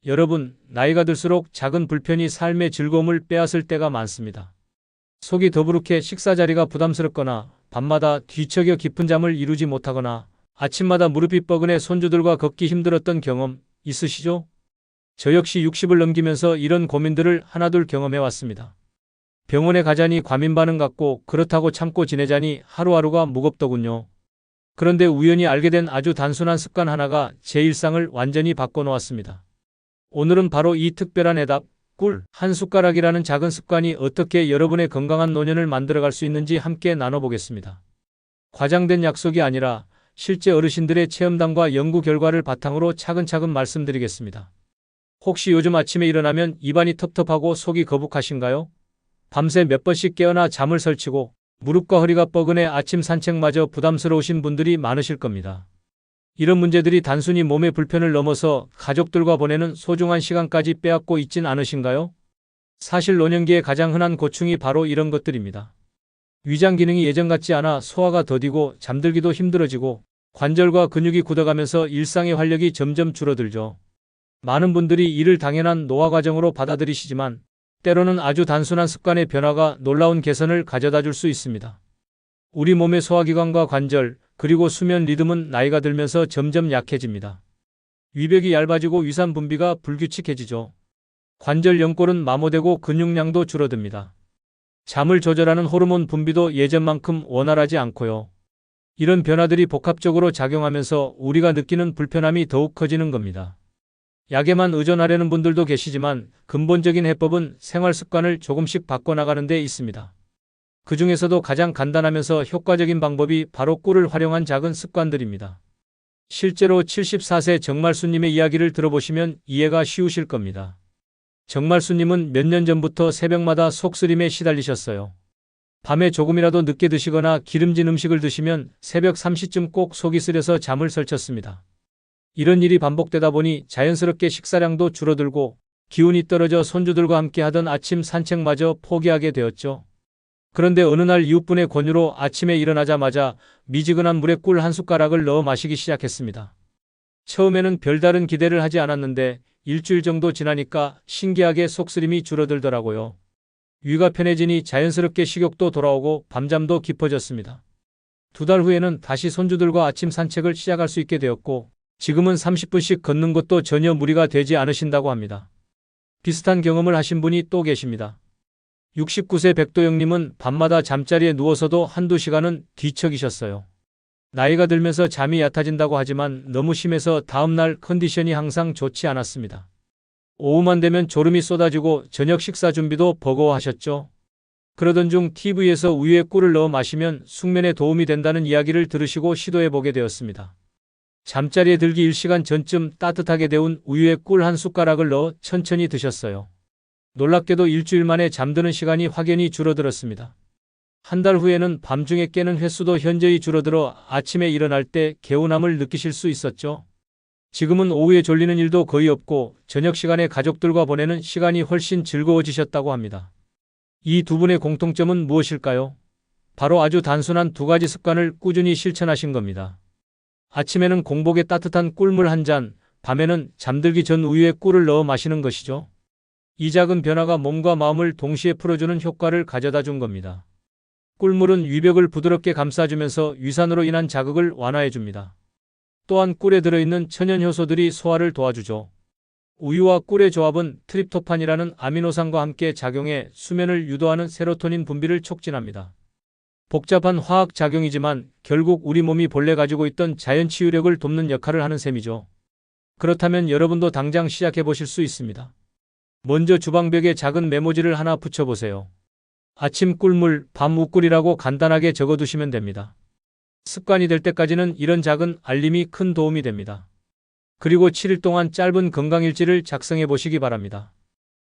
여러분, 나이가 들수록 작은 불편이 삶의 즐거움을 빼앗을 때가 많습니다. 속이 더부룩해 식사 자리가 부담스럽거나 밤마다 뒤척여 깊은 잠을 이루지 못하거나 아침마다 무릎이 뻐근해 손주들과 걷기 힘들었던 경험 있으시죠? 저 역시 60을 넘기면서 이런 고민들을 하나둘 경험해 왔습니다. 병원에 가자니 과민 반응 같고 그렇다고 참고 지내자니 하루하루가 무겁더군요. 그런데 우연히 알게 된 아주 단순한 습관 하나가 제 일상을 완전히 바꿔놓았습니다. 오늘은 바로 이 특별한 해답, 꿀 한 숟가락이라는 작은 습관이 어떻게 여러분의 건강한 노년을 만들어갈 수 있는지 함께 나눠보겠습니다. 과장된 약속이 아니라 실제 어르신들의 체험담과 연구 결과를 바탕으로 차근차근 말씀드리겠습니다. 혹시 요즘 아침에 일어나면 입안이 텁텁하고 속이 거북하신가요? 밤새 몇 번씩 깨어나 잠을 설치고 무릎과 허리가 뻐근해 아침 산책마저 부담스러우신 분들이 많으실 겁니다. 이런 문제들이 단순히 몸의 불편을 넘어서 가족들과 보내는 소중한 시간까지 빼앗고 있진 않으신가요? 사실 노년기의 가장 흔한 고충이 바로 이런 것들입니다. 위장 기능이 예전 같지 않아 소화가 더디고 잠들기도 힘들어지고 관절과 근육이 굳어가면서 일상의 활력이 점점 줄어들죠. 많은 분들이 이를 당연한 노화 과정으로 받아들이시지만 때로는 아주 단순한 습관의 변화가 놀라운 개선을 가져다 줄 수 있습니다. 우리 몸의 소화기관과 관절, 그리고 수면 리듬은 나이가 들면서 점점 약해집니다. 위벽이 얇아지고 위산 분비가 불규칙해지죠. 관절 연골은 마모되고 근육량도 줄어듭니다. 잠을 조절하는 호르몬 분비도 예전만큼 원활하지 않고요. 이런 변화들이 복합적으로 작용하면서 우리가 느끼는 불편함이 더욱 커지는 겁니다. 약에만 의존하려는 분들도 계시지만 근본적인 해법은 생활 습관을 조금씩 바꿔나가는 데 있습니다. 그 중에서도 가장 간단하면서 효과적인 방법이 바로 꿀을 활용한 작은 습관들입니다. 실제로 74세 정말수님의 이야기를 들어보시면 이해가 쉬우실 겁니다. 정말수님은 몇 년 전부터 새벽마다 속쓰림에 시달리셨어요. 밤에 조금이라도 늦게 드시거나 기름진 음식을 드시면 새벽 3시쯤 꼭 속이 쓰려서 잠을 설쳤습니다. 이런 일이 반복되다 보니 자연스럽게 식사량도 줄어들고 기운이 떨어져 손주들과 함께 하던 아침 산책마저 포기하게 되었죠. 그런데 어느 날 이웃분의 권유로 아침에 일어나자마자 미지근한 물에 꿀 한 숟가락을 넣어 마시기 시작했습니다. 처음에는 별다른 기대를 하지 않았는데 일주일 정도 지나니까 신기하게 속쓰림이 줄어들더라고요. 위가 편해지니 자연스럽게 식욕도 돌아오고 밤잠도 깊어졌습니다. 2달 후에는 다시 손주들과 아침 산책을 시작할 수 있게 되었고 지금은 30분씩 걷는 것도 전혀 무리가 되지 않으신다고 합니다. 비슷한 경험을 하신 분이 또 계십니다. 69세 백도영님은 밤마다 잠자리에 누워서도 한두 시간은 뒤척이셨어요. 나이가 들면서 잠이 얕아진다고 하지만 너무 심해서 다음날 컨디션이 항상 좋지 않았습니다. 오후만 되면 졸음이 쏟아지고 저녁 식사 준비도 버거워하셨죠. 그러던 중 TV에서 우유에 꿀을 넣어 마시면 숙면에 도움이 된다는 이야기를 들으시고 시도해보게 되었습니다. 잠자리에 들기 1시간 전쯤 따뜻하게 데운 우유에 꿀 한 숟가락을 넣어 천천히 드셨어요. 놀랍게도 일주일 만에 잠드는 시간이 확연히 줄어들었습니다. 한 달 후에는 밤중에 깨는 횟수도 현저히 줄어들어 아침에 일어날 때 개운함을 느끼실 수 있었죠. 지금은 오후에 졸리는 일도 거의 없고 저녁 시간에 가족들과 보내는 시간이 훨씬 즐거워지셨다고 합니다. 이 두 분의 공통점은 무엇일까요? 바로 아주 단순한 2가지 습관을 꾸준히 실천하신 겁니다. 아침에는 공복에 따뜻한 꿀물 한 잔, 밤에는 잠들기 전 우유에 꿀을 넣어 마시는 것이죠. 이 작은 변화가 몸과 마음을 동시에 풀어주는 효과를 가져다 준 겁니다. 꿀물은 위벽을 부드럽게 감싸주면서 위산으로 인한 자극을 완화해줍니다. 또한 꿀에 들어있는 천연 효소들이 소화를 도와주죠. 우유와 꿀의 조합은 트립토판이라는 아미노산과 함께 작용해 수면을 유도하는 세로토닌 분비를 촉진합니다. 복잡한 화학 작용이지만 결국 우리 몸이 본래 가지고 있던 자연 치유력을 돕는 역할을 하는 셈이죠. 그렇다면 여러분도 당장 시작해 보실 수 있습니다. 먼저 주방벽에 작은 메모지를 하나 붙여보세요. 아침 꿀물, 밤 우꿀이라고 간단하게 적어두시면 됩니다. 습관이 될 때까지는 이런 작은 알림이 큰 도움이 됩니다. 그리고 7일 동안 짧은 건강일지를 작성해 보시기 바랍니다.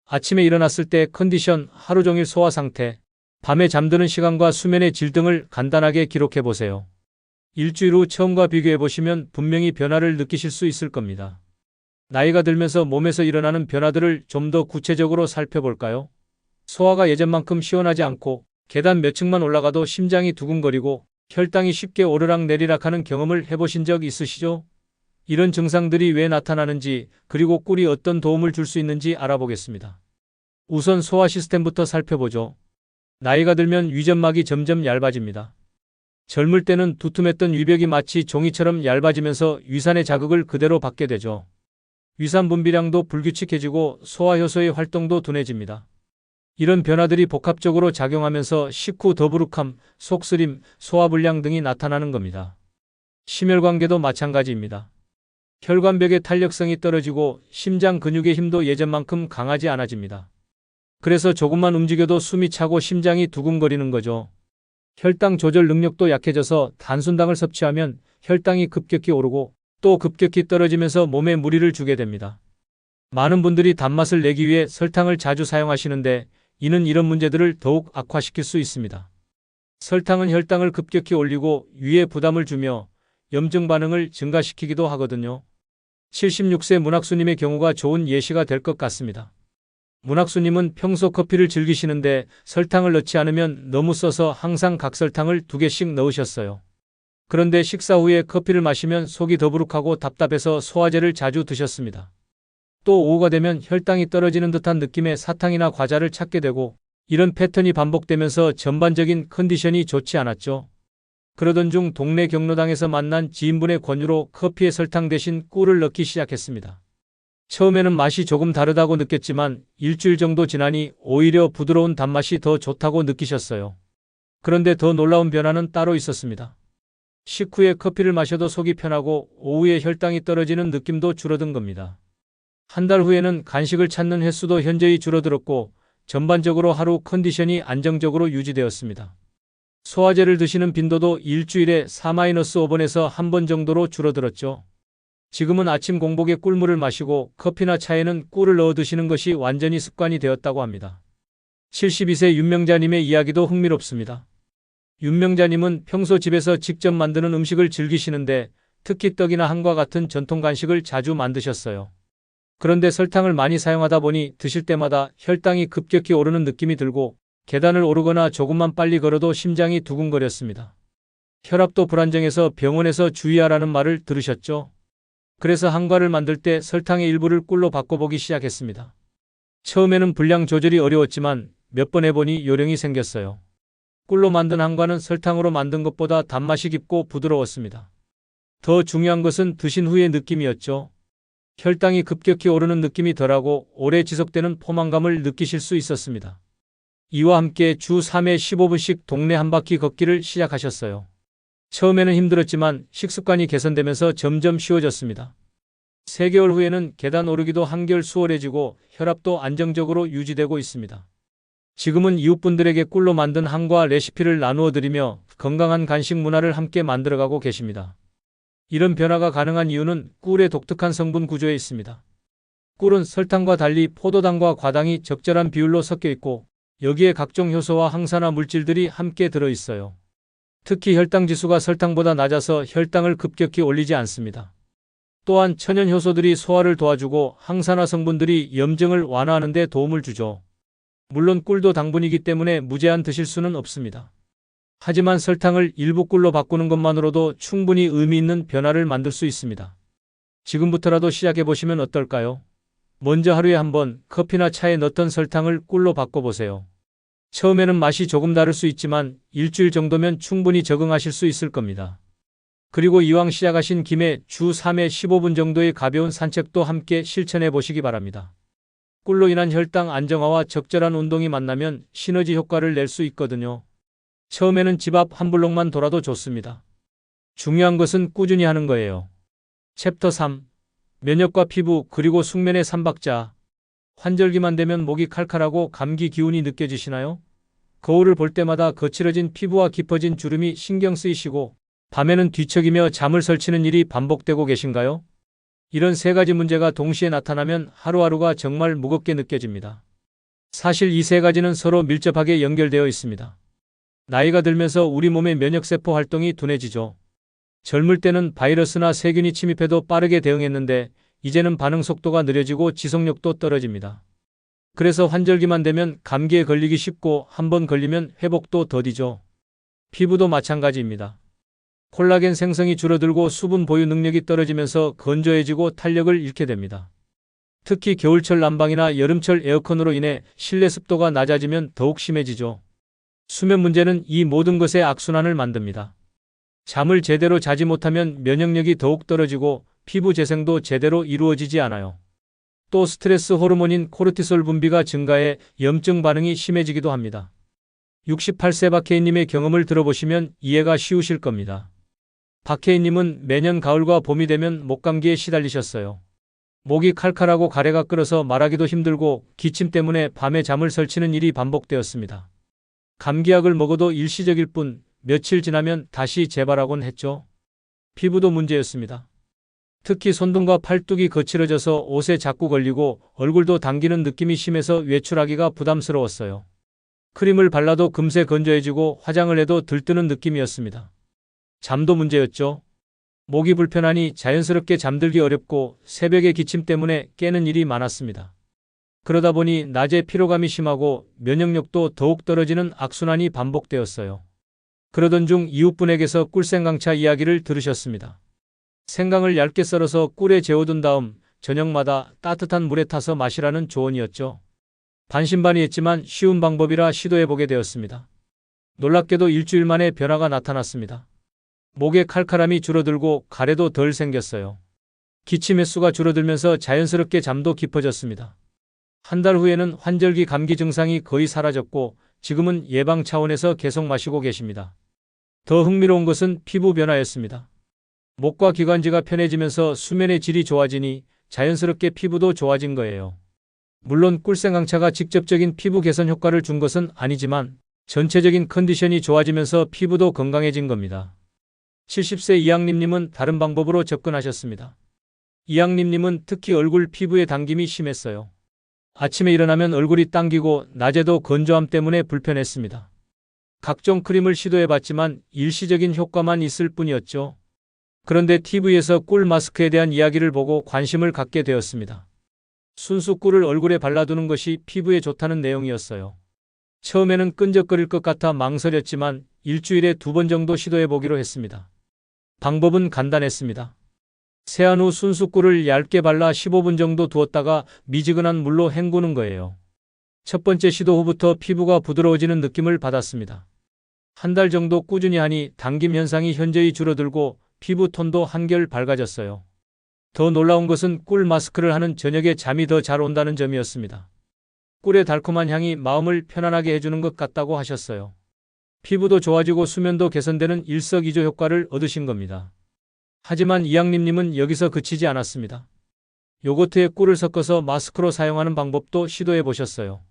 아침에 일어났을 때 컨디션, 하루 종일 소화 상태, 밤에 잠드는 시간과 수면의 질 등을 간단하게 기록해 보세요. 일주일 후 처음과 비교해 보시면 분명히 변화를 느끼실 수 있을 겁니다. 나이가 들면서 몸에서 일어나는 변화들을 좀 더 구체적으로 살펴볼까요? 소화가 예전만큼 시원하지 않고 계단 몇 층만 올라가도 심장이 두근거리고 혈당이 쉽게 오르락내리락하는 경험을 해보신 적 있으시죠? 이런 증상들이 왜 나타나는지 그리고 꿀이 어떤 도움을 줄 수 있는지 알아보겠습니다. 우선 소화 시스템부터 살펴보죠. 나이가 들면 위점막이 점점 얇아집니다. 젊을 때는 두툼했던 위벽이 마치 종이처럼 얇아지면서 위산의 자극을 그대로 받게 되죠. 위산 분비량도 불규칙해지고 소화효소의 활동도 둔해집니다. 이런 변화들이 복합적으로 작용하면서 식후 더부룩함, 속쓰림, 소화불량 등이 나타나는 겁니다. 심혈관계도 마찬가지입니다. 혈관벽의 탄력성이 떨어지고 심장 근육의 힘도 예전만큼 강하지 않아집니다. 그래서 조금만 움직여도 숨이 차고 심장이 두근거리는 거죠. 혈당 조절 능력도 약해져서 단순당을 섭취하면 혈당이 급격히 오르고 또 급격히 떨어지면서 몸에 무리를 주게 됩니다. 많은 분들이 단맛을 내기 위해 설탕을 자주 사용하시는데 이는 이런 문제들을 더욱 악화시킬 수 있습니다. 설탕은 혈당을 급격히 올리고 위에 부담을 주며 염증 반응을 증가시키기도 하거든요. 76세 문학수님의 경우가 좋은 예시가 될 것 같습니다. 문학수님은 평소 커피를 즐기시는데 설탕을 넣지 않으면 너무 써서 항상 각설탕을 2개씩 넣으셨어요. 그런데 식사 후에 커피를 마시면 속이 더부룩하고 답답해서 소화제를 자주 드셨습니다. 또 오후가 되면 혈당이 떨어지는 듯한 느낌의 사탕이나 과자를 찾게 되고 이런 패턴이 반복되면서 전반적인 컨디션이 좋지 않았죠. 그러던 중 동네 경로당에서 만난 지인분의 권유로 커피에 설탕 대신 꿀을 넣기 시작했습니다. 처음에는 맛이 조금 다르다고 느꼈지만 일주일 정도 지나니 오히려 부드러운 단맛이 더 좋다고 느끼셨어요. 그런데 더 놀라운 변화는 따로 있었습니다. 식후에 커피를 마셔도 속이 편하고 오후에 혈당이 떨어지는 느낌도 줄어든 겁니다. 한 달 후에는 간식을 찾는 횟수도 현저히 줄어들었고 전반적으로 하루 컨디션이 안정적으로 유지되었습니다. 소화제를 드시는 빈도도 일주일에 4-5번에서 1번 정도로 줄어들었죠. 지금은 아침 공복에 꿀물을 마시고 커피나 차에는 꿀을 넣어 드시는 것이 완전히 습관이 되었다고 합니다. 72세 윤명자님의 이야기도 흥미롭습니다. 윤명자님은 평소 집에서 직접 만드는 음식을 즐기시는데 특히 떡이나 한과 같은 전통 간식을 자주 만드셨어요. 그런데 설탕을 많이 사용하다 보니 드실 때마다 혈당이 급격히 오르는 느낌이 들고 계단을 오르거나 조금만 빨리 걸어도 심장이 두근거렸습니다. 혈압도 불안정해서 병원에서 주의하라는 말을 들으셨죠? 그래서 한과를 만들 때 설탕의 일부를 꿀로 바꿔보기 시작했습니다. 처음에는 분량 조절이 어려웠지만 몇 번 해보니 요령이 생겼어요. 꿀로 만든 한과는 설탕으로 만든 것보다 단맛이 깊고 부드러웠습니다. 더 중요한 것은 드신 후의 느낌이었죠. 혈당이 급격히 오르는 느낌이 덜하고 오래 지속되는 포만감을 느끼실 수 있었습니다. 이와 함께 주 3회 15분씩 동네 한 바퀴 걷기를 시작하셨어요. 처음에는 힘들었지만 식습관이 개선되면서 점점 쉬워졌습니다. 3개월 후에는 계단 오르기도 한결 수월해지고 혈압도 안정적으로 유지되고 있습니다. 지금은 이웃분들에게 꿀로 만든 한과 레시피를 나누어 드리며 건강한 간식 문화를 함께 만들어가고 계십니다. 이런 변화가 가능한 이유는 꿀의 독특한 성분 구조에 있습니다. 꿀은 설탕과 달리 포도당과 과당이 적절한 비율로 섞여 있고 여기에 각종 효소와 항산화 물질들이 함께 들어있어요. 특히 혈당 지수가 설탕보다 낮아서 혈당을 급격히 올리지 않습니다. 또한 천연 효소들이 소화를 도와주고 항산화 성분들이 염증을 완화하는 데 도움을 주죠. 물론 꿀도 당분이기 때문에 무제한 드실 수는 없습니다. 하지만 설탕을 일부 꿀로 바꾸는 것만으로도 충분히 의미 있는 변화를 만들 수 있습니다. 지금부터라도 시작해보시면 어떨까요? 먼저 하루에 한 번 커피나 차에 넣던 설탕을 꿀로 바꿔보세요. 처음에는 맛이 조금 다를 수 있지만 일주일 정도면 충분히 적응하실 수 있을 겁니다. 그리고 이왕 시작하신 김에 주 3회 15분 정도의 가벼운 산책도 함께 실천해 보시기 바랍니다. 꿀로 인한 혈당 안정화와 적절한 운동이 만나면 시너지 효과를 낼 수 있거든요. 처음에는 집 앞 한 블록만 돌아도 좋습니다. 중요한 것은 꾸준히 하는 거예요. 챕터 3. 면역과 피부 그리고 숙면의 3박자. 환절기만 되면 목이 칼칼하고 감기 기운이 느껴지시나요? 거울을 볼 때마다 거칠어진 피부와 깊어진 주름이 신경 쓰이시고 밤에는 뒤척이며 잠을 설치는 일이 반복되고 계신가요? 이런 3가지 문제가 동시에 나타나면 하루하루가 정말 무겁게 느껴집니다. 사실 이 3가지는 서로 밀접하게 연결되어 있습니다. 나이가 들면서 우리 몸의 면역세포 활동이 둔해지죠. 젊을 때는 바이러스나 세균이 침입해도 빠르게 대응했는데 이제는 반응 속도가 느려지고 지속력도 떨어집니다. 그래서 환절기만 되면 감기에 걸리기 쉽고 한번 걸리면 회복도 더디죠. 피부도 마찬가지입니다. 콜라겐 생성이 줄어들고 수분 보유 능력이 떨어지면서 건조해지고 탄력을 잃게 됩니다. 특히 겨울철 난방이나 여름철 에어컨으로 인해 실내 습도가 낮아지면 더욱 심해지죠. 수면 문제는 이 모든 것의 악순환을 만듭니다. 잠을 제대로 자지 못하면 면역력이 더욱 떨어지고 피부 재생도 제대로 이루어지지 않아요. 또 스트레스 호르몬인 코르티솔 분비가 증가해 염증 반응이 심해지기도 합니다. 68세 박혜인님의 경험을 들어보시면 이해가 쉬우실 겁니다. 박혜인님은 매년 가을과 봄이 되면 목감기에 시달리셨어요. 목이 칼칼하고 가래가 끓어서 말하기도 힘들고 기침 때문에 밤에 잠을 설치는 일이 반복되었습니다. 감기약을 먹어도 일시적일 뿐 며칠 지나면 다시 재발하곤 했죠. 피부도 문제였습니다. 특히 손등과 팔뚝이 거칠어져서 옷에 자꾸 걸리고 얼굴도 당기는 느낌이 심해서 외출하기가 부담스러웠어요. 크림을 발라도 금세 건조해지고 화장을 해도 들뜨는 느낌이었습니다. 잠도 문제였죠. 목이 불편하니 자연스럽게 잠들기 어렵고 새벽에 기침 때문에 깨는 일이 많았습니다. 그러다 보니 낮에 피로감이 심하고 면역력도 더욱 떨어지는 악순환이 반복되었어요. 그러던 중 이웃분에게서 꿀생강차 이야기를 들으셨습니다. 생강을 얇게 썰어서 꿀에 재워둔 다음 저녁마다 따뜻한 물에 타서 마시라는 조언이었죠. 반신반의했지만 쉬운 방법이라 시도해보게 되었습니다. 놀랍게도 일주일 만에 변화가 나타났습니다. 목의 칼칼함이 줄어들고 가래도 덜 생겼어요. 기침 횟수가 줄어들면서 자연스럽게 잠도 깊어졌습니다. 한 달 후에는 환절기 감기 증상이 거의 사라졌고 지금은 예방 차원에서 계속 마시고 계십니다. 더 흥미로운 것은 피부 변화였습니다. 목과 기관지가 편해지면서 수면의 질이 좋아지니 자연스럽게 피부도 좋아진 거예요. 물론 꿀생강차가 직접적인 피부 개선 효과를 준 것은 아니지만 전체적인 컨디션이 좋아지면서 피부도 건강해진 겁니다. 70세 이양림님은 다른 방법으로 접근하셨습니다. 이양림님은 특히 얼굴 피부에 당김이 심했어요. 아침에 일어나면 얼굴이 당기고 낮에도 건조함 때문에 불편했습니다. 각종 크림을 시도해봤지만 일시적인 효과만 있을 뿐이었죠. 그런데 TV에서 꿀 마스크에 대한 이야기를 보고 관심을 갖게 되었습니다. 순수 꿀을 얼굴에 발라두는 것이 피부에 좋다는 내용이었어요. 처음에는 끈적거릴 것 같아 망설였지만 일주일에 2번 정도 시도해보기로 했습니다. 방법은 간단했습니다. 세안 후 순수 꿀을 얇게 발라 15분 정도 두었다가 미지근한 물로 헹구는 거예요. 첫 번째 시도 후부터 피부가 부드러워지는 느낌을 받았습니다. 한 달 정도 꾸준히 하니 당김 현상이 현저히 줄어들고 피부 톤도 한결 밝아졌어요. 더 놀라운 것은 꿀 마스크를 하는 저녁에 잠이 더 잘 온다는 점이었습니다. 꿀의 달콤한 향이 마음을 편안하게 해주는 것 같다고 하셨어요. 피부도 좋아지고 수면도 개선되는 일석이조 효과를 얻으신 겁니다. 하지만 이양림님은 여기서 그치지 않았습니다. 요거트에 꿀을 섞어서 마스크로 사용하는 방법도 시도해 보셨어요.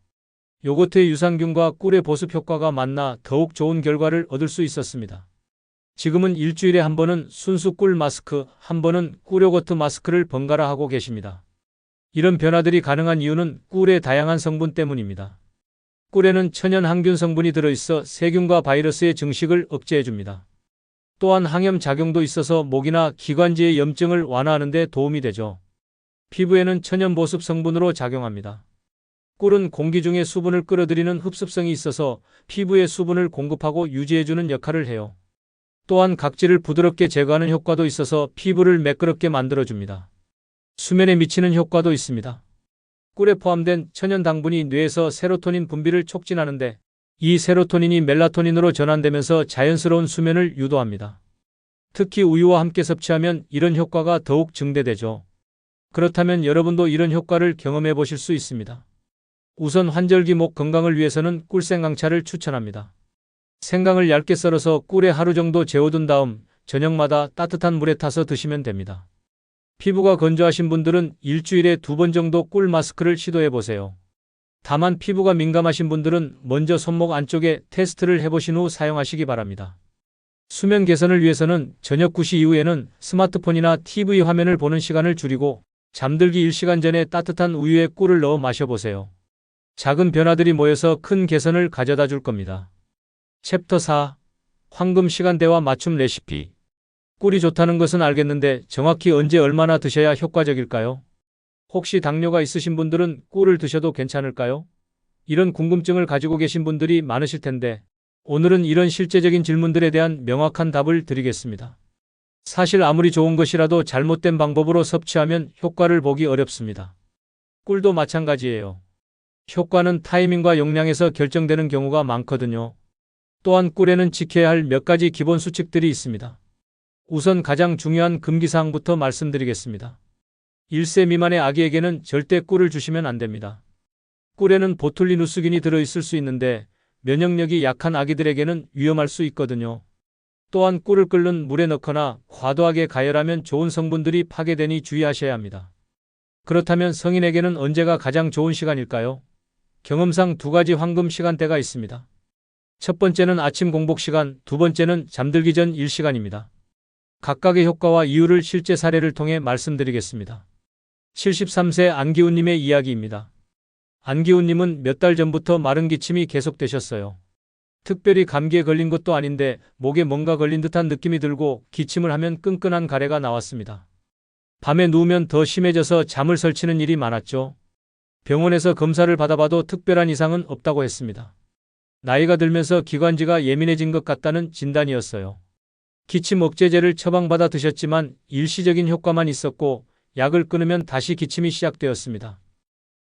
요거트의 유산균과 꿀의 보습 효과가 만나 더욱 좋은 결과를 얻을 수 있었습니다. 지금은 일주일에 한 번은 순수 꿀 마스크, 한 번은 꿀요거트 마스크를 번갈아 하고 계십니다. 이런 변화들이 가능한 이유는 꿀의 다양한 성분 때문입니다. 꿀에는 천연 항균 성분이 들어있어 세균과 바이러스의 증식을 억제해줍니다. 또한 항염 작용도 있어서 목이나 기관지의 염증을 완화하는 데 도움이 되죠. 피부에는 천연 보습 성분으로 작용합니다. 꿀은 공기 중에 수분을 끌어들이는 흡습성이 있어서 피부에 수분을 공급하고 유지해주는 역할을 해요. 또한 각질을 부드럽게 제거하는 효과도 있어서 피부를 매끄럽게 만들어줍니다. 수면에 미치는 효과도 있습니다. 꿀에 포함된 천연 당분이 뇌에서 세로토닌 분비를 촉진하는데 이 세로토닌이 멜라토닌으로 전환되면서 자연스러운 수면을 유도합니다. 특히 우유와 함께 섭취하면 이런 효과가 더욱 증대되죠. 그렇다면 여러분도 이런 효과를 경험해 보실 수 있습니다. 우선 환절기 목 건강을 위해서는 꿀생강차를 추천합니다. 생강을 얇게 썰어서 꿀에 하루 정도 재워둔 다음 저녁마다 따뜻한 물에 타서 드시면 됩니다. 피부가 건조하신 분들은 일주일에 2번 정도 꿀 마스크를 시도해 보세요. 다만 피부가 민감하신 분들은 먼저 손목 안쪽에 테스트를 해보신 후 사용하시기 바랍니다. 수면 개선을 위해서는 저녁 9시 이후에는 스마트폰이나 TV 화면을 보는 시간을 줄이고 잠들기 1시간 전에 따뜻한 우유에 꿀을 넣어 마셔보세요. 작은 변화들이 모여서 큰 개선을 가져다 줄 겁니다. 챕터 4. 황금 시간대와 맞춤 레시피. 꿀이 좋다는 것은 알겠는데 정확히 언제 얼마나 드셔야 효과적일까요? 혹시 당뇨가 있으신 분들은 꿀을 드셔도 괜찮을까요? 이런 궁금증을 가지고 계신 분들이 많으실 텐데 오늘은 이런 실제적인 질문들에 대한 명확한 답을 드리겠습니다. 사실 아무리 좋은 것이라도 잘못된 방법으로 섭취하면 효과를 보기 어렵습니다. 꿀도 마찬가지예요. 효과는 타이밍과 용량에서 결정되는 경우가 많거든요. 또한 꿀에는 지켜야 할 몇 가지 기본 수칙들이 있습니다. 우선 가장 중요한 금기사항부터 말씀드리겠습니다. 1세 미만의 아기에게는 절대 꿀을 주시면 안 됩니다. 꿀에는 보툴리누스균이 들어있을 수 있는데 면역력이 약한 아기들에게는 위험할 수 있거든요. 또한 꿀을 끓는 물에 넣거나 과도하게 가열하면 좋은 성분들이 파괴되니 주의하셔야 합니다. 그렇다면 성인에게는 언제가 가장 좋은 시간일까요? 경험상 두 가지 황금 시간대가 있습니다. 첫 번째는 아침 공복 시간, 두 번째는 잠들기 전 1시간입니다. 각각의 효과와 이유를 실제 사례를 통해 말씀드리겠습니다. 73세 안기훈님의 이야기입니다. 안기훈님은 몇 달 전부터 마른 기침이 계속되셨어요. 특별히 감기에 걸린 것도 아닌데 목에 뭔가 걸린 듯한 느낌이 들고 기침을 하면 끈끈한 가래가 나왔습니다. 밤에 누우면 더 심해져서 잠을 설치는 일이 많았죠. 병원에서 검사를 받아봐도 특별한 이상은 없다고 했습니다. 나이가 들면서 기관지가 예민해진 것 같다는 진단이었어요. 기침 억제제를 처방받아 드셨지만 일시적인 효과만 있었고 약을 끊으면 다시 기침이 시작되었습니다.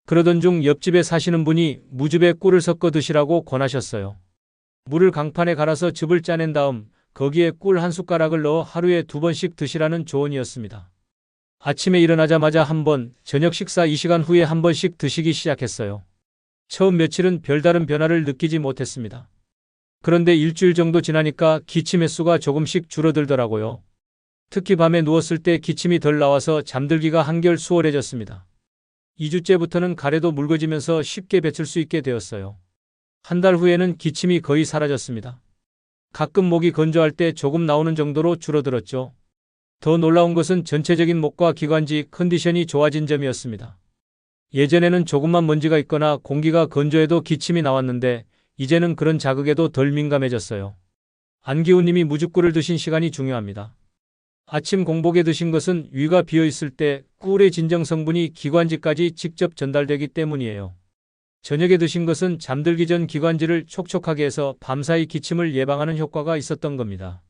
그러던 중 옆집에 사시는 분이 무즙에 꿀을 섞어 드시라고 권하셨어요. 물을 강판에 갈아서 즙을 짜낸 다음 거기에 꿀 한 숟가락을 넣어 하루에 2번씩 드시라는 조언이었습니다. 아침에 일어나자마자 한 번, 저녁 식사 2시간 후에 한 번씩 드시기 시작했어요. 처음 며칠은 별다른 변화를 느끼지 못했습니다. 그런데 일주일 정도 지나니까 기침 횟수가 조금씩 줄어들더라고요. 특히 밤에 누웠을 때 기침이 덜 나와서 잠들기가 한결 수월해졌습니다. 2주째부터는 가래도 묽어지면서 쉽게 뱉을 수 있게 되었어요. 한 달 후에는 기침이 거의 사라졌습니다. 가끔 목이 건조할 때 조금 나오는 정도로 줄어들었죠. 더 놀라운 것은 전체적인 목과 기관지 컨디션이 좋아진 점이었습니다. 예전에는 조금만 먼지가 있거나 공기가 건조해도 기침이 나왔는데 이제는 그런 자극에도 덜 민감해졌어요. 안기훈님이 무즙꿀을 드신 시간이 중요합니다. 아침 공복에 드신 것은 위가 비어있을 때 꿀의 진정 성분이 기관지까지 직접 전달되기 때문이에요. 저녁에 드신 것은 잠들기 전 기관지를 촉촉하게 해서 밤사이 기침을 예방하는 효과가 있었던 겁니다.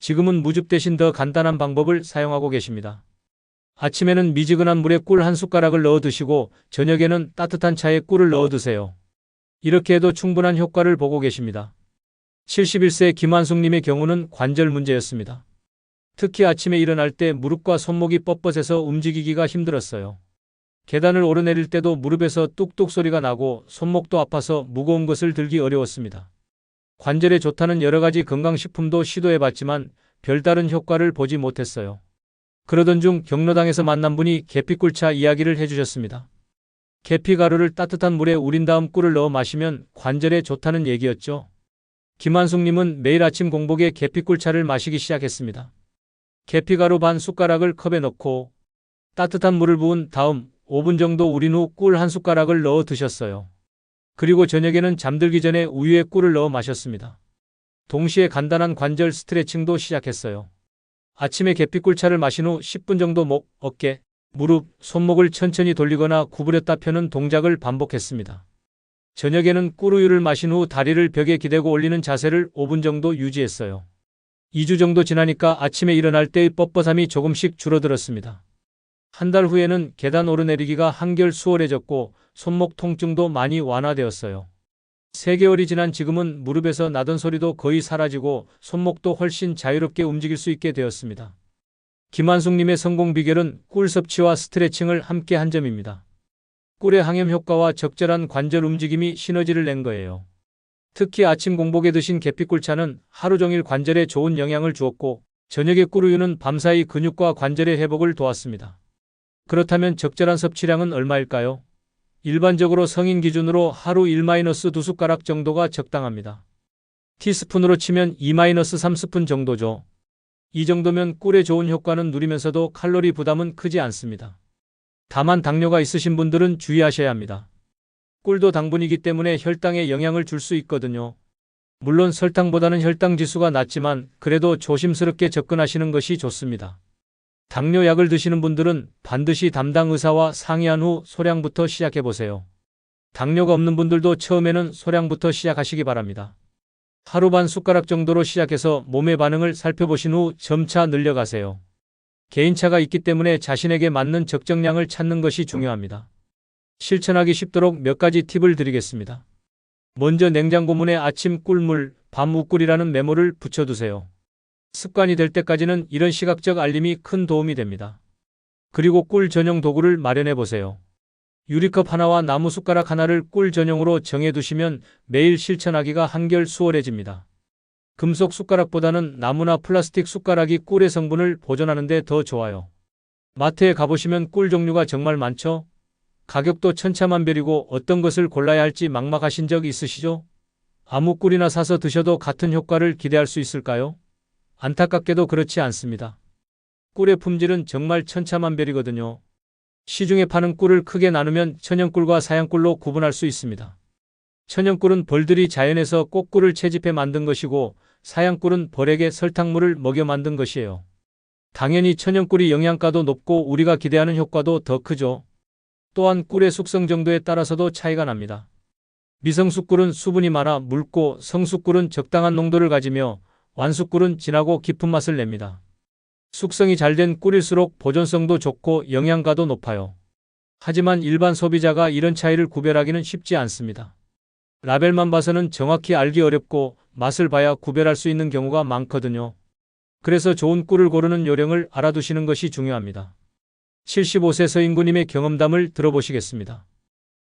지금은 무즙 대신 더 간단한 방법을 사용하고 계십니다. 아침에는 미지근한 물에 꿀 한 숟가락을 넣어 드시고 저녁에는 따뜻한 차에 꿀을 넣어 드세요. 이렇게 해도 충분한 효과를 보고 계십니다. 71세 김한숙님의 경우는 관절 문제였습니다. 특히 아침에 일어날 때 무릎과 손목이 뻣뻣해서 움직이기가 힘들었어요. 계단을 오르내릴 때도 무릎에서 뚝뚝 소리가 나고 손목도 아파서 무거운 것을 들기 어려웠습니다. 관절에 좋다는 여러 가지 건강식품도 시도해봤지만 별다른 효과를 보지 못했어요. 그러던 중 경로당에서 만난 분이 계피꿀차 이야기를 해주셨습니다. 계피가루를 따뜻한 물에 우린 다음 꿀을 넣어 마시면 관절에 좋다는 얘기였죠. 김한숙님은 매일 아침 공복에 계피꿀차를 마시기 시작했습니다. 계피가루 반 숟가락을 컵에 넣고 따뜻한 물을 부은 다음 5분 정도 우린 후 꿀 한 숟가락을 넣어 드셨어요. 그리고 저녁에는 잠들기 전에 우유에 꿀을 넣어 마셨습니다. 동시에 간단한 관절 스트레칭도 시작했어요. 아침에 계피꿀차를 마신 후 10분 정도 목, 어깨, 무릎, 손목을 천천히 돌리거나 구부렸다 펴는 동작을 반복했습니다. 저녁에는 꿀우유를 마신 후 다리를 벽에 기대고 올리는 자세를 5분 정도 유지했어요. 2주 정도 지나니까 아침에 일어날 때의 뻣뻣함이 조금씩 줄어들었습니다. 한 달 후에는 계단 오르내리기가 한결 수월해졌고 손목 통증도 많이 완화되었어요. 3개월이 지난 지금은 무릎에서 나던 소리도 거의 사라지고 손목도 훨씬 자유롭게 움직일 수 있게 되었습니다. 김한숙님의 성공 비결은 꿀 섭취와 스트레칭을 함께 한 점입니다. 꿀의 항염 효과와 적절한 관절 움직임이 시너지를 낸 거예요. 특히 아침 공복에 드신 계피꿀차는 하루 종일 관절에 좋은 영향을 주었고 저녁에 꿀우유는 밤사이 근육과 관절의 회복을 도왔습니다. 그렇다면 적절한 섭취량은 얼마일까요? 일반적으로 성인 기준으로 하루 1-2숟가락 정도가 적당합니다. 티스푼으로 치면 2-3스푼 정도죠. 이 정도면 꿀의 좋은 효과는 누리면서도 칼로리 부담은 크지 않습니다. 다만 당뇨가 있으신 분들은 주의하셔야 합니다. 꿀도 당분이기 때문에 혈당에 영향을 줄 수 있거든요. 물론 설탕보다는 혈당 지수가 낮지만 그래도 조심스럽게 접근하시는 것이 좋습니다. 당뇨약을 드시는 분들은 반드시 담당 의사와 상의한 후 소량부터 시작해보세요. 당뇨가 없는 분들도 처음에는 소량부터 시작하시기 바랍니다. 하루 반 숟가락 정도로 시작해서 몸의 반응을 살펴보신 후 점차 늘려가세요. 개인차가 있기 때문에 자신에게 맞는 적정량을 찾는 것이 중요합니다. 실천하기 쉽도록 몇 가지 팁을 드리겠습니다. 먼저 냉장고 문에 아침 꿀물, 밤 우꿀이라는 메모를 붙여두세요. 습관이 될 때까지는 이런 시각적 알림이 큰 도움이 됩니다. 그리고 꿀 전용 도구를 마련해 보세요. 유리컵 하나와 나무 숟가락 하나를 꿀 전용으로 정해두시면 매일 실천하기가 한결 수월해집니다. 금속 숟가락보다는 나무나 플라스틱 숟가락이 꿀의 성분을 보존하는 데 더 좋아요. 마트에 가보시면 꿀 종류가 정말 많죠? 가격도 천차만별이고 어떤 것을 골라야 할지 막막하신 적 있으시죠? 아무 꿀이나 사서 드셔도 같은 효과를 기대할 수 있을까요? 안타깝게도 그렇지 않습니다. 꿀의 품질은 정말 천차만별이거든요. 시중에 파는 꿀을 크게 나누면 천연꿀과 사양꿀로 구분할 수 있습니다. 천연꿀은 벌들이 자연에서 꽃꿀을 채집해 만든 것이고 사양꿀은 벌에게 설탕물을 먹여 만든 것이에요. 당연히 천연꿀이 영양가도 높고 우리가 기대하는 효과도 더 크죠. 또한 꿀의 숙성 정도에 따라서도 차이가 납니다. 미성숙꿀은 수분이 많아 묽고 성숙꿀은 적당한 농도를 가지며 완숙꿀은 진하고 깊은 맛을 냅니다. 숙성이 잘 된 꿀일수록 보존성도 좋고 영양가도 높아요. 하지만 일반 소비자가 이런 차이를 구별하기는 쉽지 않습니다. 라벨만 봐서는 정확히 알기 어렵고 맛을 봐야 구별할 수 있는 경우가 많거든요. 그래서 좋은 꿀을 고르는 요령을 알아두시는 것이 중요합니다. 75세 서인구님의 경험담을 들어보시겠습니다.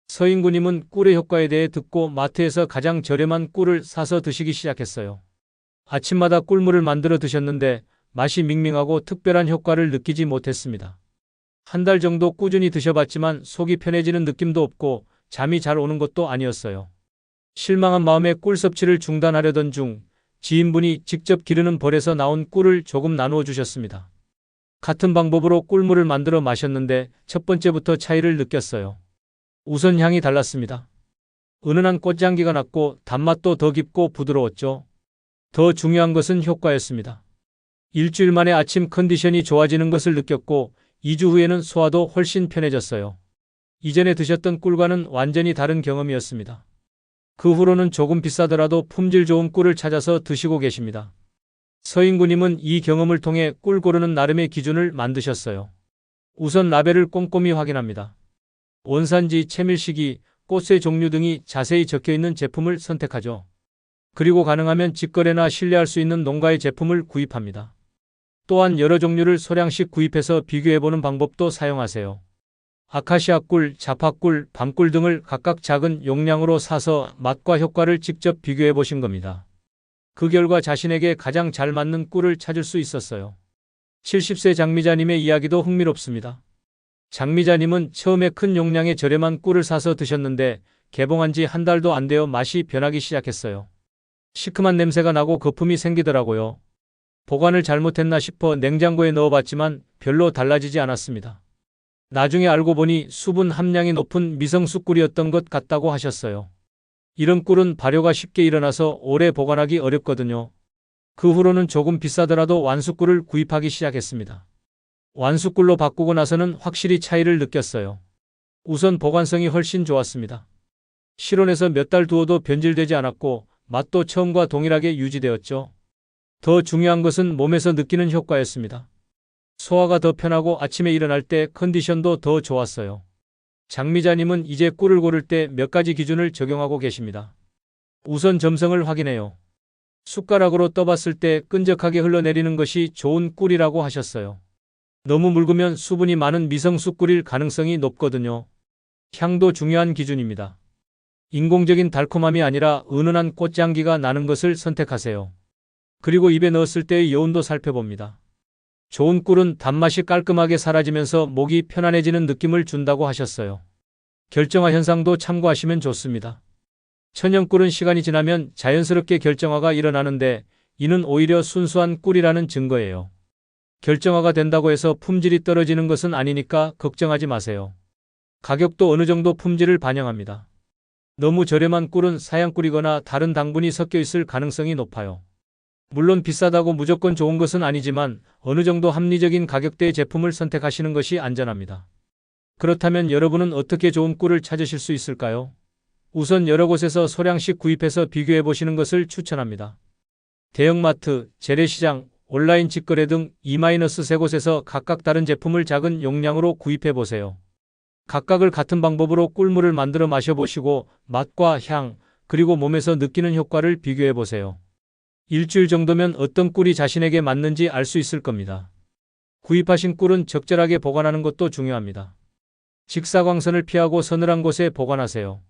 서인구님은 꿀의 효과에 대해 듣고 마트에서 가장 저렴한 꿀을 사서 드시기 시작했어요. 아침마다 꿀물을 만들어 드셨는데 맛이 밍밍하고 특별한 효과를 느끼지 못했습니다. 한 달 정도 꾸준히 드셔봤지만 속이 편해지는 느낌도 없고 잠이 잘 오는 것도 아니었어요. 실망한 마음에 꿀 섭취를 중단하려던 중 지인분이 직접 기르는 벌에서 나온 꿀을 조금 나누어 주셨습니다. 같은 방법으로 꿀물을 만들어 마셨는데 첫 번째부터 차이를 느꼈어요. 우선 향이 달랐습니다. 은은한 꽃향기가 났고 단맛도 더 깊고 부드러웠죠. 더 중요한 것은 효과였습니다. 일주일 만에 아침 컨디션이 좋아지는 것을 느꼈고 2주 후에는 소화도 훨씬 편해졌어요. 이전에 드셨던 꿀과는 완전히 다른 경험이었습니다. 그 후로는 조금 비싸더라도 품질 좋은 꿀을 찾아서 드시고 계십니다. 서인구님은 이 경험을 통해 꿀 고르는 나름의 기준을 만드셨어요. 우선 라벨을 꼼꼼히 확인합니다. 원산지, 채밀시기, 꽃의 종류 등이 자세히 적혀있는 제품을 선택하죠. 그리고 가능하면 직거래나 신뢰할 수 있는 농가의 제품을 구입합니다. 또한 여러 종류를 소량씩 구입해서 비교해보는 방법도 사용하세요. 아카시아 꿀, 자파꿀, 밤꿀 등을 각각 작은 용량으로 사서 맛과 효과를 직접 비교해 보신 겁니다. 그 결과 자신에게 가장 잘 맞는 꿀을 찾을 수 있었어요. 70세 장미자님의 이야기도 흥미롭습니다. 장미자님은 처음에 큰 용량의 저렴한 꿀을 사서 드셨는데 개봉한 지 한 달도 안 되어 맛이 변하기 시작했어요. 시큼한 냄새가 나고 거품이 생기더라고요. 보관을 잘못했나 싶어 냉장고에 넣어봤지만 별로 달라지지 않았습니다. 나중에 알고 보니 수분 함량이 높은 미성숙 꿀이었던 것 같다고 하셨어요. 이런 꿀은 발효가 쉽게 일어나서 오래 보관하기 어렵거든요. 그 후로는 조금 비싸더라도 완숙꿀을 구입하기 시작했습니다. 완숙꿀로 바꾸고 나서는 확실히 차이를 느꼈어요. 우선 보관성이 훨씬 좋았습니다. 실온에서 몇 달 두어도 변질되지 않았고 맛도 처음과 동일하게 유지되었죠. 더 중요한 것은 몸에서 느끼는 효과였습니다. 소화가 더 편하고 아침에 일어날 때 컨디션도 더 좋았어요. 장미자님은 이제 꿀을 고를 때 몇 가지 기준을 적용하고 계십니다. 우선 점성을 확인해요. 숟가락으로 떠봤을 때 끈적하게 흘러내리는 것이 좋은 꿀이라고 하셨어요. 너무 묽으면 수분이 많은 미성숙 꿀일 가능성이 높거든요. 향도 중요한 기준입니다. 인공적인 달콤함이 아니라 은은한 꽃향기가 나는 것을 선택하세요. 그리고 입에 넣었을 때의 여운도 살펴봅니다. 좋은 꿀은 단맛이 깔끔하게 사라지면서 목이 편안해지는 느낌을 준다고 하셨어요. 결정화 현상도 참고하시면 좋습니다. 천연꿀은 시간이 지나면 자연스럽게 결정화가 일어나는데 이는 오히려 순수한 꿀이라는 증거예요. 결정화가 된다고 해서 품질이 떨어지는 것은 아니니까 걱정하지 마세요. 가격도 어느 정도 품질을 반영합니다. 너무 저렴한 꿀은 사양꿀이거나 다른 당분이 섞여 있을 가능성이 높아요. 물론 비싸다고 무조건 좋은 것은 아니지만 어느 정도 합리적인 가격대의 제품을 선택하시는 것이 안전합니다. 그렇다면 여러분은 어떻게 좋은 꿀을 찾으실 수 있을까요? 우선 여러 곳에서 소량씩 구입해서 비교해 보시는 것을 추천합니다. 대형마트, 재래시장, 온라인 직거래 등 2-3곳에서 각각 다른 제품을 작은 용량으로 구입해 보세요. 각각을 같은 방법으로 꿀물을 만들어 마셔보시고 맛과 향, 그리고 몸에서 느끼는 효과를 비교해 보세요. 일주일 정도면 어떤 꿀이 자신에게 맞는지 알 수 있을 겁니다. 구입하신 꿀은 적절하게 보관하는 것도 중요합니다. 직사광선을 피하고 서늘한 곳에 보관하세요.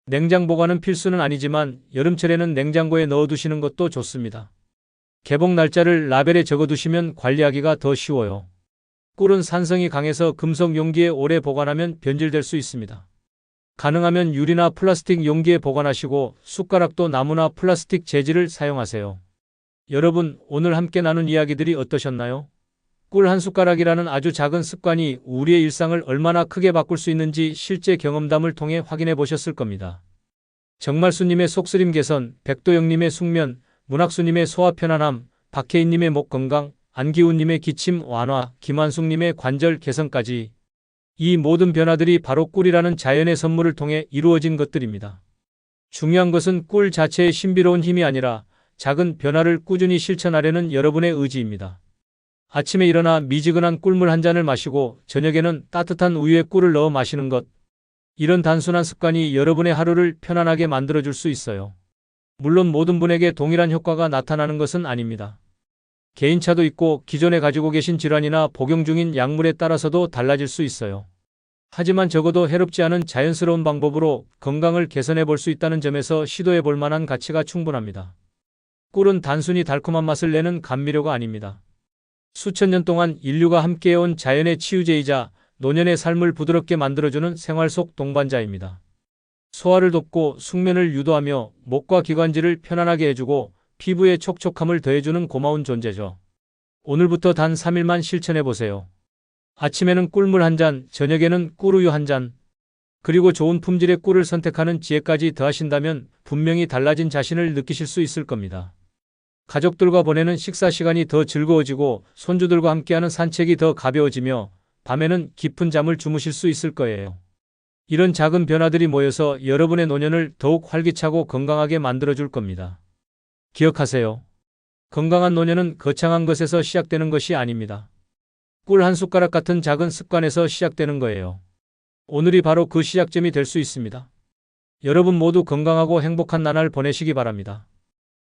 냉장 보관은 필수는 아니지만 여름철에는 냉장고에 넣어두시는 것도 좋습니다. 개봉 날짜를 라벨에 적어두시면 관리하기가 더 쉬워요. 꿀은 산성이 강해서 금속 용기에 오래 보관하면 변질될 수 있습니다. 가능하면 유리나 플라스틱 용기에 보관하시고 숟가락도 나무나 플라스틱 재질을 사용하세요. 여러분, 오늘 함께 나눈 이야기들이 어떠셨나요? 꿀 한 숟가락이라는 아주 작은 습관이 우리의 일상을 얼마나 크게 바꿀 수 있는지 실제 경험담을 통해 확인해 보셨을 겁니다. 정말수님의 속쓰림 개선, 백도영님의 숙면, 문학수님의 소화 편안함, 박혜인님의 목 건강, 안기훈님의 기침 완화, 김한숙님의 관절 개선까지 이 모든 변화들이 바로 꿀이라는 자연의 선물을 통해 이루어진 것들입니다. 중요한 것은 꿀 자체의 신비로운 힘이 아니라 작은 변화를 꾸준히 실천하려는 여러분의 의지입니다. 아침에 일어나 미지근한 꿀물 한 잔을 마시고 저녁에는 따뜻한 우유에 꿀을 넣어 마시는 것. 이런 단순한 습관이 여러분의 하루를 편안하게 만들어줄 수 있어요. 물론 모든 분에게 동일한 효과가 나타나는 것은 아닙니다. 개인차도 있고 기존에 가지고 계신 질환이나 복용 중인 약물에 따라서도 달라질 수 있어요. 하지만 적어도 해롭지 않은 자연스러운 방법으로 건강을 개선해 볼 수 있다는 점에서 시도해 볼 만한 가치가 충분합니다. 꿀은 단순히 달콤한 맛을 내는 감미료가 아닙니다. 수천 년 동안 인류가 함께해온 자연의 치유제이자 노년의 삶을 부드럽게 만들어주는 생활 속 동반자입니다. 소화를 돕고 숙면을 유도하며 목과 기관지를 편안하게 해주고 피부에 촉촉함을 더해주는 고마운 존재죠. 오늘부터 단 3일만 실천해보세요. 아침에는 꿀물 한 잔, 저녁에는 꿀우유 한 잔, 그리고 좋은 품질의 꿀을 선택하는 지혜까지 더하신다면 분명히 달라진 자신을 느끼실 수 있을 겁니다. 가족들과 보내는 식사 시간이 더 즐거워지고 손주들과 함께하는 산책이 더 가벼워지며 밤에는 깊은 잠을 주무실 수 있을 거예요. 이런 작은 변화들이 모여서 여러분의 노년을 더욱 활기차고 건강하게 만들어줄 겁니다. 기억하세요. 건강한 노년은 거창한 것에서 시작되는 것이 아닙니다. 꿀 한 숟가락 같은 작은 습관에서 시작되는 거예요. 오늘이 바로 그 시작점이 될 수 있습니다. 여러분 모두 건강하고 행복한 나날 보내시기 바랍니다.